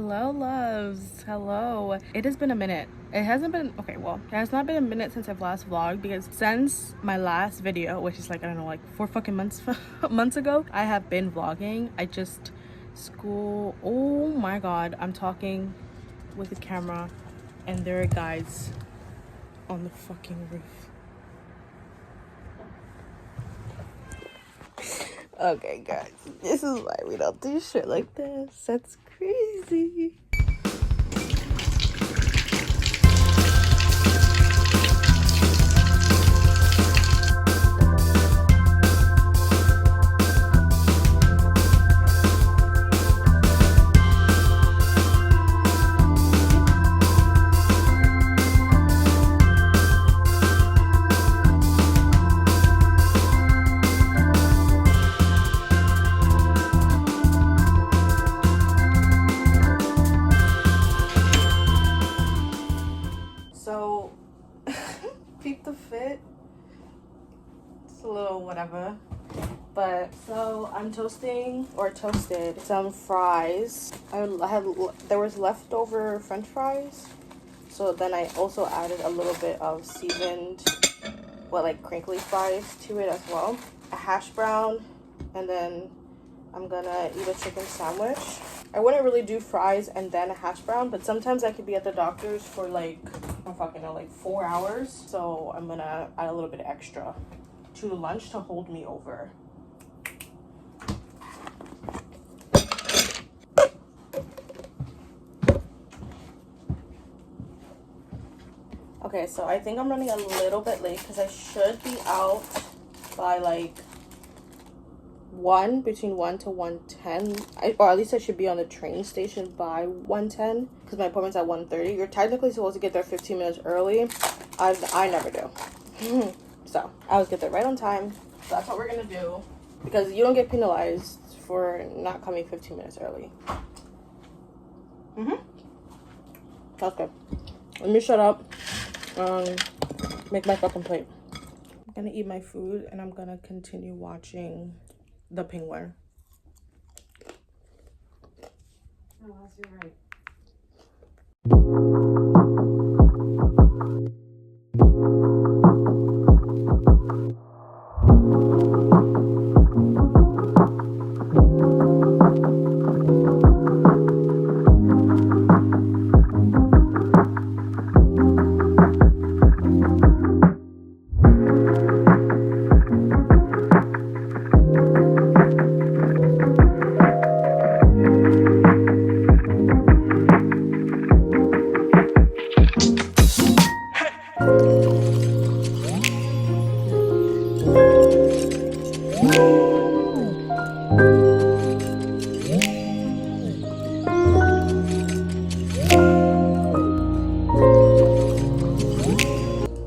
Hello, loves. Hello. It has been a minute. It hasn't been, okay, well, it has not been a minute since I've last vlogged, because since my last video, which is like, I don't know, like 4 fucking months months ago, I have been vlogging. School, oh my god, I'm talking with the camera and there are guys on the fucking roof. Okay, guys, this is why we don't do shit like this. That's crazy. So, peep the fit. It's a little whatever. But, so I'm toasted some fries. There was leftover french fries. So then I also added a little bit of seasoned, like crinkly fries to it as well. A hash brown, and then I'm gonna eat a chicken sandwich. I wouldn't really do fries and then a hash brown, but sometimes I could be at the doctor's for like, I don't fucking know, like 4 hours. So I'm gonna add a little bit extra to lunch to hold me over. Okay, so I think I'm running a little bit late because I should be out by like between 1 to 1:10, or at least I should be on the train station by 1:10 because my appointment's at 1:30. You're technically supposed to get there 15 minutes early. I never do. So I always get there right on time. So that's what we're gonna do, because you don't get penalized for not coming 15 minutes early. That's good. Let me shut up. Make my fucking plate. I'm gonna eat my food and I'm gonna continue watching The Penguin. Oh, you're right.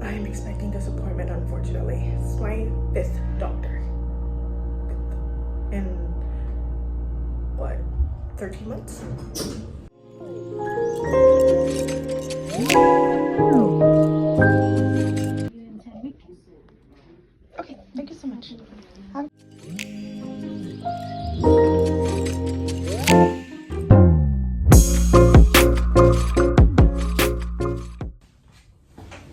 I'm expecting disappointment, unfortunately. It's my 5th doctor. In what, 13 months? Okay, thank you so much.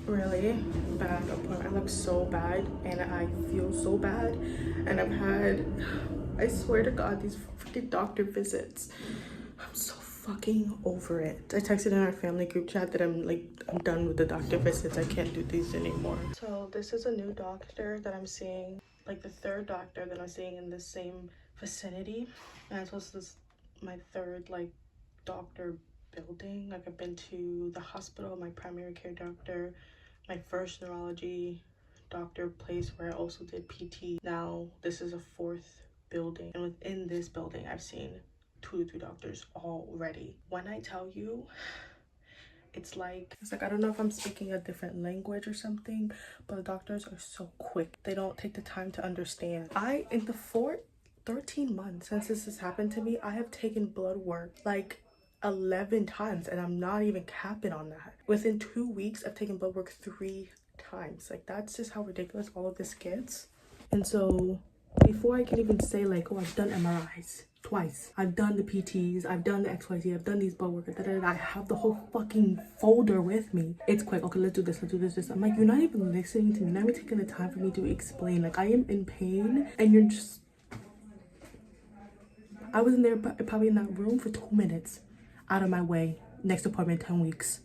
Really bad appointment. I look so bad and I feel so bad, and I've had, I swear to God, these fucking doctor visits. I'm so fucking over it. I texted in our family group chat that I'm done with the doctor visits. I can't do these anymore. So this is a new doctor that I'm seeing, like the 3rd doctor that I'm seeing in the same vicinity, and this is my 3rd like doctor building. Like, I've been to the hospital, my primary care doctor, my first neurology doctor place where I also did PT. Now this is a 4th building, and within this building I've seen 2 to 3 doctors already. When I tell you, it's like I don't know if I'm speaking a different language or something, but the doctors are so quick. They don't take the time to understand. In the 13 months since this has happened to me, I have taken blood work like 11 times, and I'm not even capping on that. Within 2 weeks I've taken blood work 3 times. Like, that's just how ridiculous all of this gets. And so before I can even say like, oh, I've done MRIs twice. I've done the PTs, I've done the XYZ, I've done these blood work, I have the whole fucking folder with me. It's quick. Okay, let's do this. I'm like, you're not even listening to me, not even taking the time for me to explain. Like, I am in pain, and you're just... I was in there probably in that room for 2 minutes. Out of my way. Next appointment, 10 weeks.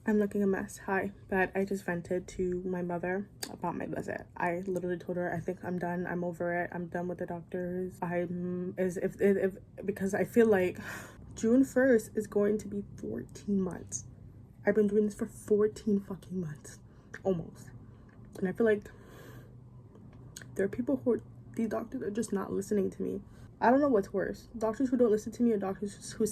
I'm looking a mess. Hi, but I just vented to my mother about my visit. I literally told her I think I'm done. I'm over it. I'm done with the doctors. Because I feel like June 1st is going to be 14 months. I've been doing this for 14 fucking months, almost. And I feel like there are people these doctors are just not listening to me. I don't know what's worse, doctors who don't listen to me or doctors who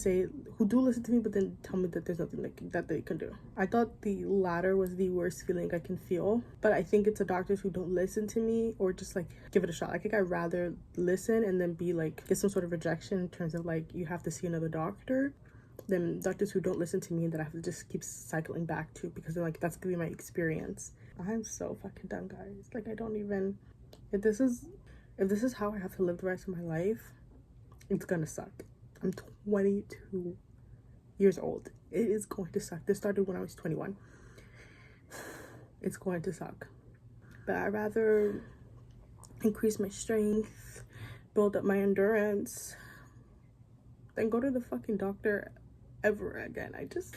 do listen to me but then tell me that there's nothing that they can do. I thought the latter was the worst feeling I can feel, but I think it's the doctors who don't listen to me or just like give it a shot. I think I'd rather listen and then be like get some sort of rejection in terms of like you have to see another doctor than doctors who don't listen to me and that I have to just keep cycling back to because they're like that's gonna be my experience. I'm so fucking done, guys. Like I don't even... If this is how I have to live the rest of my life, it's gonna suck. I'm 22 years old. It is going to suck. This started when I was 21. It's going to suck. But I'd rather increase my strength, build up my endurance, than go to the fucking doctor ever again. I just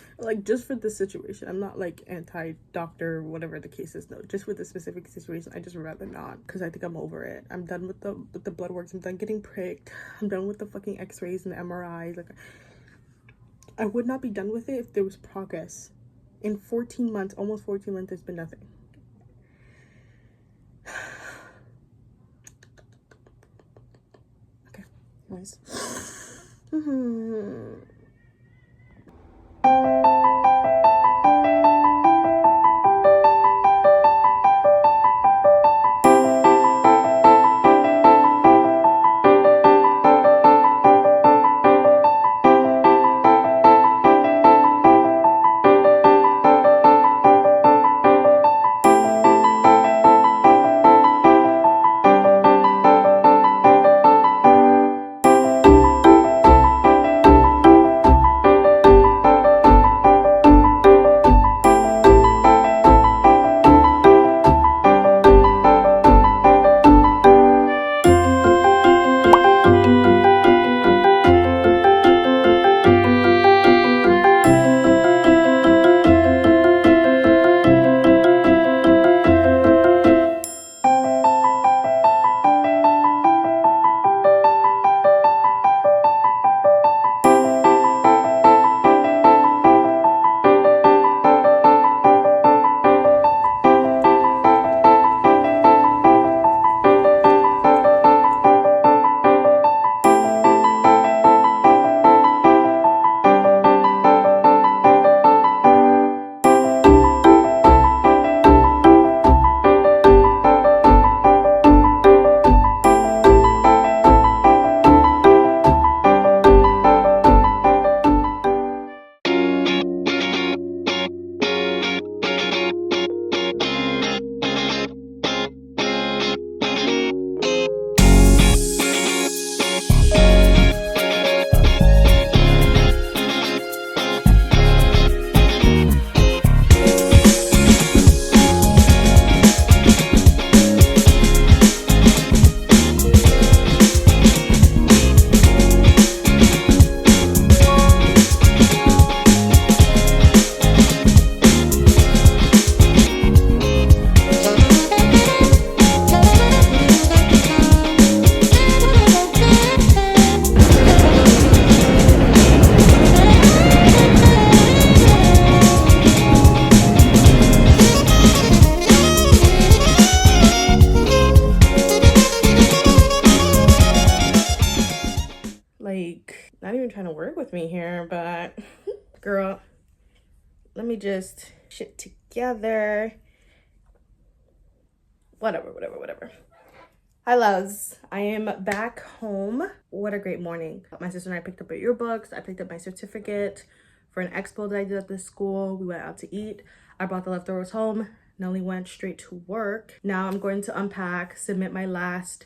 for this situation, I'm not like anti-doctor, whatever the case is. No, just for this specific situation, I just rather not because I think I'm over it. I'm done with the blood works. I'm done getting pricked. I'm done with the fucking x-rays and the MRIs. Like I would not be done with it if there was progress. In 14 months, almost 14 months, there's been nothing. Okay, nice. Not even trying to work with me here, but girl, let me just shit together Whatever. Hi loves, I am back home. What a great morning. My sister and I picked up our yearbooks. I picked up my certificate for an expo that I did at this school. We went out to eat. I brought the leftovers home. Nelly went straight to work. Now I'm going to unpack, submit my last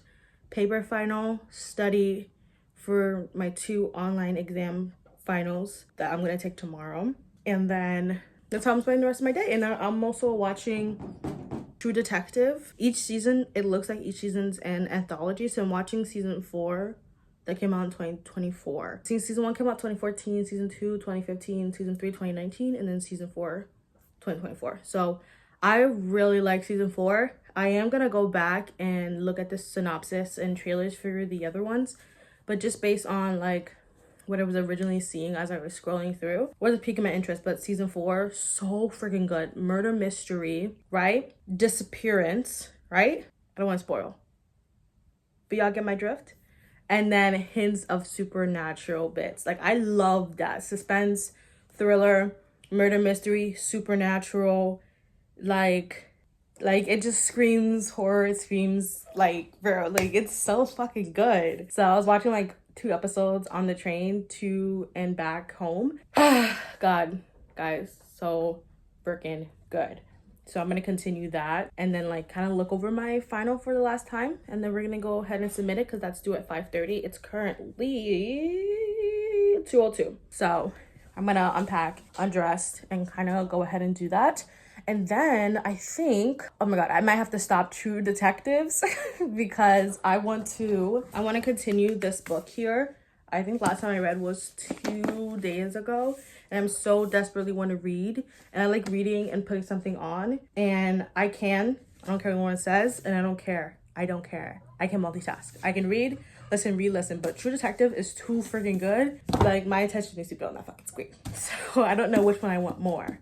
paper final, study for my 2 online exam finals that I'm gonna take tomorrow. And then that's how I'm spending the rest of my day. And I'm also watching True Detective. Each season, it looks like each season's an anthology. So I'm watching season 4 that came out in 2024. Season 1 came out 2014, season 2 2015, season 3 2019, and then season 4 2024. So I really like season 4. I am gonna go back and look at the synopsis and trailers for the other ones, but just based on like what I was originally seeing as I was scrolling through was a peak of my interest. But season 4, so freaking good. Murder mystery, right? Disappearance, right? I don't want to spoil, but y'all get my drift. And then hints of supernatural bits. Like, I love that. Suspense, thriller, murder mystery, supernatural, like it just screams horror. It screams like, bro, like, it's so fucking good. So I was watching like 2 episodes on the train to and back home. God, guys, so freaking good. So I'm gonna continue that and then like kind of look over my final for the last time, and then we're gonna go ahead and submit it because that's due at 5:30. It's currently 2:02. So I'm gonna unpack, undress, and kind of go ahead and do that. And then I think, oh my God, I might have to stop True Detectives because I want to continue this book here. I think last time I read was 2 days ago, and I'm so desperately want to read. And I like reading and putting something on, and I don't care what anyone says, and I don't care. I can multitask. I can read, listen, but True Detective is too freaking good. Like, my attention needs to be on that fucking screen. So I don't know which one I want more.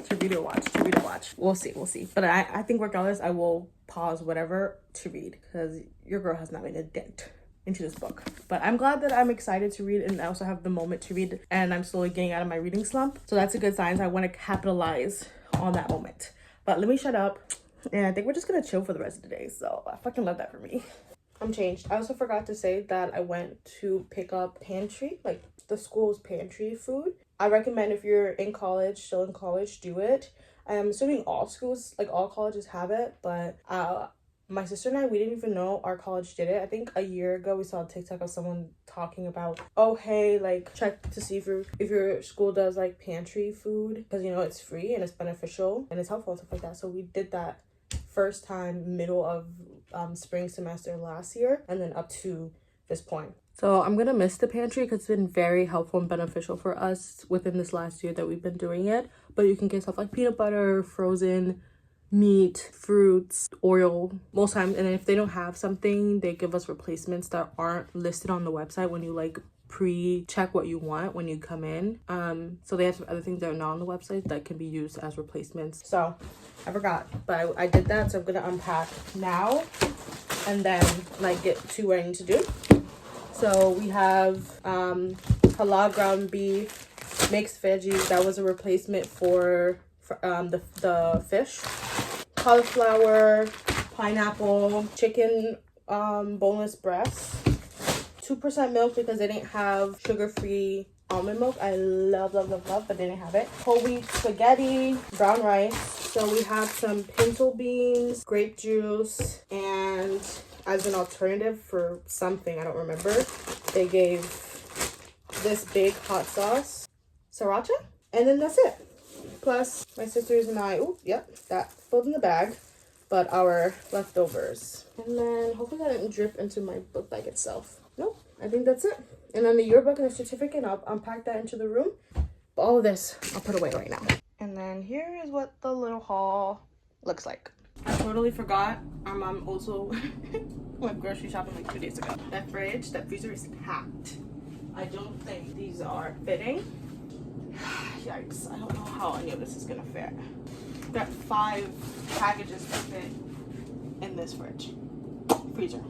To read or watch. We'll see. But I think regardless, I will pause whatever to read because your girl has not made a dent into this book. But I'm glad that I'm excited to read, and I also have the moment to read, and I'm slowly getting out of my reading slump. So that's a good sign. So I want to capitalize on that moment. But let me shut up, and I think we're just gonna chill for the rest of the day. So I fucking love that for me. I'm changed. I also forgot to say that I went to pick up pantry, like the school's pantry food. I recommend if you're still in college, do it. I'm assuming all schools, like all colleges have it, but my sister and I, we didn't even know our college did it. I think a year ago we saw a TikTok of someone talking about, oh hey, like check to see if your school does like pantry food, because you know it's free and it's beneficial and it's helpful and stuff like that. So we did that first time middle of spring semester last year, and then up to this point. So I'm gonna miss the pantry because it's been very helpful and beneficial for us within this last year that we've been doing it. But you can get stuff like peanut butter, frozen meat, fruits, oil most times. And then if they don't have something, they give us replacements that aren't listed on the website when you like pre-check what you want when you come in. So they have some other things that are not on the website that can be used as replacements. So I forgot, but I did that. So I'm gonna unpack now and then like get to what I need to do. So we have halal ground beef, mixed veggies. That was a replacement for the fish. Cauliflower, pineapple, chicken boneless breast. 2% milk because they didn't have sugar-free almond milk. I love, but they didn't have it. Whole wheat spaghetti, brown rice. So we have some pinto beans, grape juice, and as an alternative for something, I don't remember, they gave this big hot sauce, sriracha, and then that's it. Plus my sisters and I, that filled in the bag, but our leftovers. And then hopefully that didn't drip into my book bag itself. Nope, I think that's it. And then the yearbook and the certificate, I'll unpack that into the room. But all of this, I'll put away right now. And then here is what the little haul looks like. I totally forgot. Our mom also went grocery shopping like 2 days ago. That freezer is packed. I don't think these are fitting. Yikes, I don't know how any of this is gonna fit. Got 5 packages to fit in this freezer.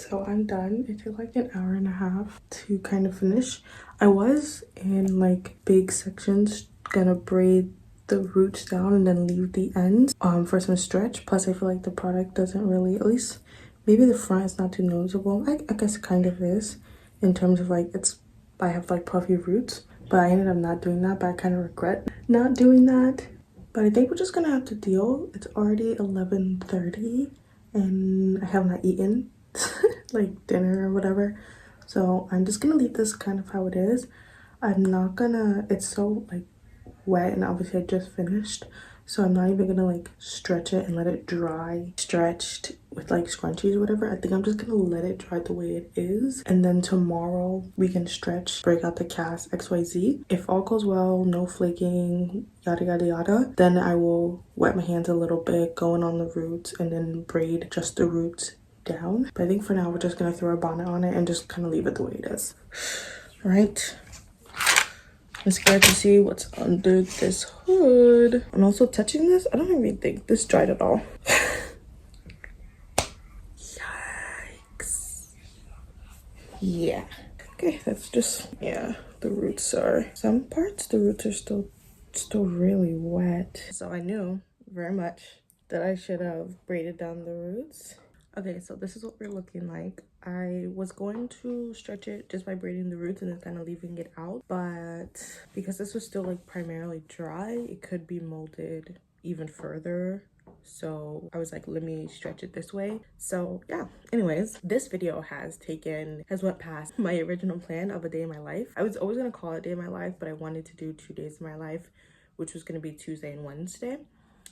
So I'm done. It took like an hour and a half to kind of finish. I was in like big sections gonna braid the roots down and then leave the ends for some stretch. Plus I feel like the product doesn't really, at least maybe the front is not too noticeable. I guess it kind of is in terms of like I have like puffy roots, but I ended up not doing that. But I kind of regret not doing that. But I think we're just gonna have to deal. It's already 11:30 and I have not eaten like dinner or whatever. So I'm just gonna leave this kind of how it is. I'm not gonna, it's so like wet and obviously I just finished. So I'm not even gonna like stretch it and let it dry stretched with like scrunchies or whatever. I think I'm just gonna let it dry the way it is. And then tomorrow we can stretch, break out the cast, XYZ. If all goes well, no flaking, yada yada yada, then I will wet my hands a little bit, going on the roots and then braid just the roots down. But I think for now we're just gonna throw a bonnet on it and just kind of leave it the way it is. All right. I'm scared to see what's under this hood. I'm also touching this. I don't even think this dried at all. Yikes. Yeah. Okay, that's just, yeah, the roots are, some parts the roots are still really wet. So I knew very much that I should have braided down the roots. Okay, so this is what we're looking like. I was going to stretch it just by braiding the roots and then kind of leaving it out, but because this was still like primarily dry, it could be molded even further. So I was like, let me stretch it this way. So yeah, anyways, this video has went past my original plan of a day in my life. I was always gonna call it a day in my life, but I wanted to do 2 days in my life, which was gonna be Tuesday and Wednesday,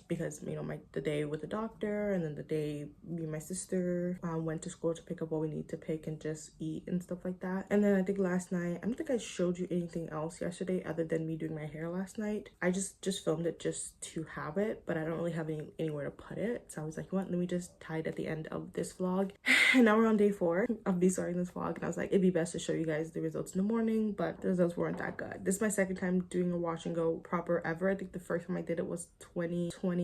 because you know the day with the doctor and then the day me and my sister went to school to pick up what we need to pick and just eat and stuff like that. And then I think last night, I don't think I showed you anything else yesterday other than me doing my hair last night. I just filmed it just to have it, but I don't really have anywhere to put it. So I was like, what, let me just tie it at the end of this vlog. And now we're on day 4 of me starting this vlog, and I was like, it'd be best to show you guys the results in the morning, but the results weren't that good. This is my second time doing a wash and go proper ever. I think the first time I did it was 2022,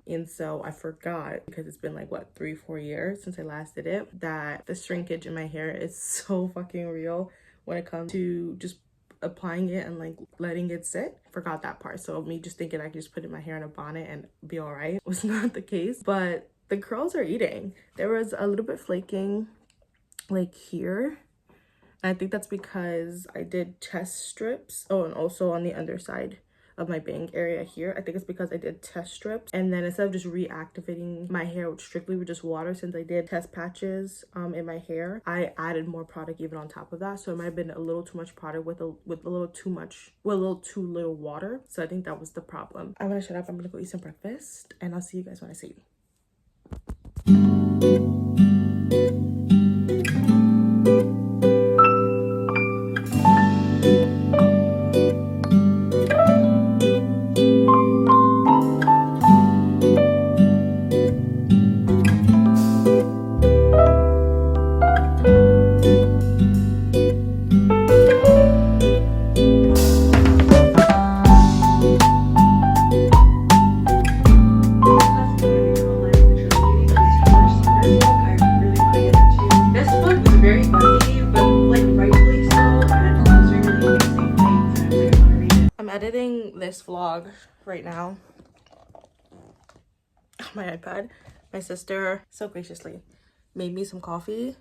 and so I forgot, because it's been like what, 3-4 years since I last did it, that the shrinkage in my hair is so fucking real when it comes to just applying it and like letting it sit. Forgot that part. So me just thinking I could just put in my hair in a bonnet and be all right was not the case. But the curls are eating. There was a little bit flaking like here. I think that's because I did test strips. Oh, and also on the underside of my bang area here. I think it's because I did test strips, and then instead of just reactivating my hair strictly with just water, since I did test patches in my hair, I added more product even on top of that. So it might have been a little too much product with a little too little water. So I think that was the problem. I'm gonna shut up. I'm gonna go eat some breakfast, and I'll see you guys when I see you. This vlog right now on my iPad. My sister so graciously made me some coffee.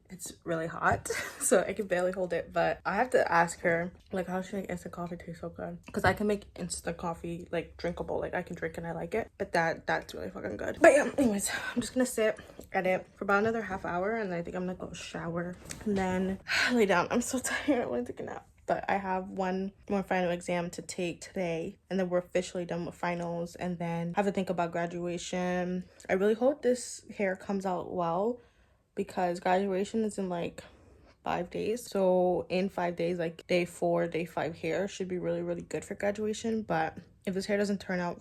It's really hot, so I can barely hold it, but I have to ask her, like, how she make instant coffee taste so good, because I can make instant coffee like drinkable, like I can drink and I like it, but that's really fucking good. But yeah, anyways, I'm just gonna sit, edit for about another half hour, and then I think I'm gonna go shower and then lay down. I'm so tired. I want to take a nap. But I have one more final exam to take today, and then we're officially done with finals, and then I have to think about graduation. I really hope this hair comes out well, because graduation is in like 5 days. So in 5 days, like day 4, day 5 hair should be really, really good for graduation. But if this hair doesn't turn out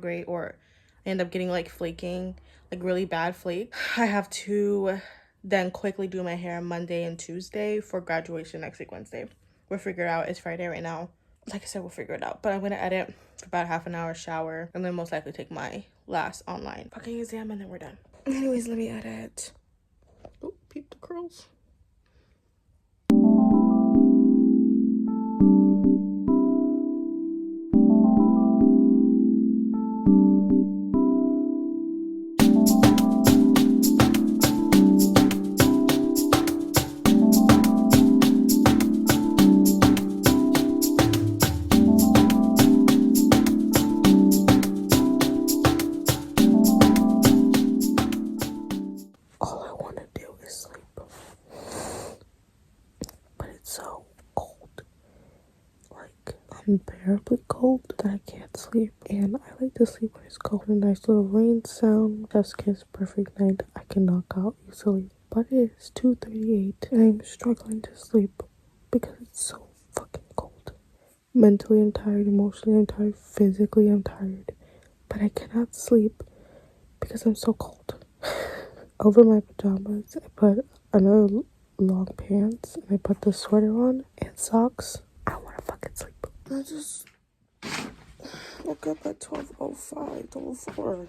great, or I end up getting like flaking, like really bad flake, I have to then quickly do my hair Monday and Tuesday for graduation next week, Wednesday. We'll figure it out. It's Friday right now. Like I said, we'll figure it out. But I'm gonna edit for about half an hour, shower, and then most likely take my last online fucking exam, and then we're done. Anyways, let me edit. Oh, peep the curls. All I want to do is sleep. But it's so cold. Like, unbearably cold that I can't sleep. And I like to sleep when it's cold. A nice little rain sound. Just kiss, perfect night. I can knock out easily. But it is 2:38 and I'm struggling to sleep because it's so fucking cold. Mentally I'm tired, emotionally I'm tired, physically I'm tired. But I cannot sleep because I'm so cold. Over my pajamas, I put another long pants and I put the sweater on and socks. I wanna fucking sleep. I just woke up at 12:05, 12:04.